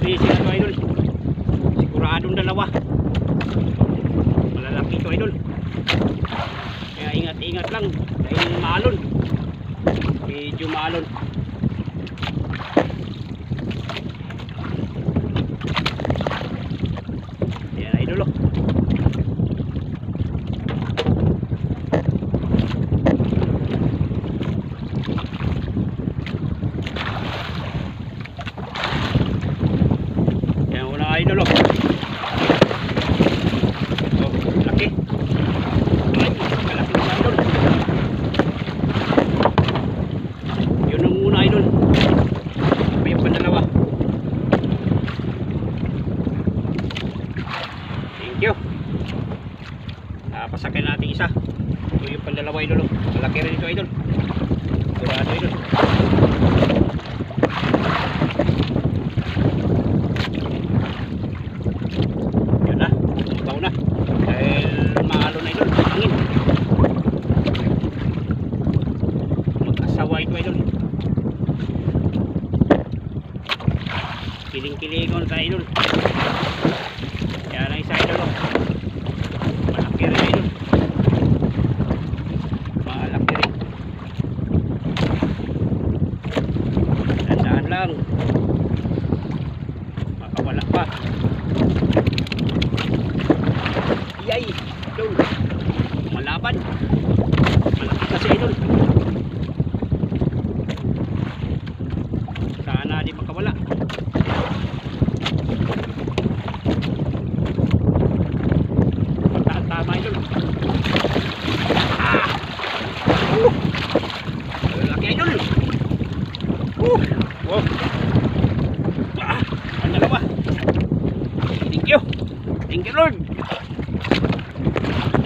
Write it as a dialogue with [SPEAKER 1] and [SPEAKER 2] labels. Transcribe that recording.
[SPEAKER 1] fishing ito idol. Siguradong dalawa. Malalaki ito idol. Kaya ingat-ingat lang dahil maalon. Medyo maalon. Ayan idol oh. Ayan una idol oh. Laki. Ay, malaki na idol. Yun ang una idol. Ito yung pandalawa. Thank you. Pasakin natin isa. Ito yung pandalawa idol. Malaki rin ito idol. Sigurado idol. Yun na. Ikaw na. Dahil maalo na idol. Hangin. Mag-asawa ito idol. Kiling-kilingon ka idol. Yan ang isa idol. Malaki rin idol. Malaki rin. Tandaan lang. Makawala pa. Yay! Idol. Malaban. Malaki kasi idol. Sana di makawala. Tama idol. Laki idol. Wow. Ang dalawa. Thank you. Thank you Lord.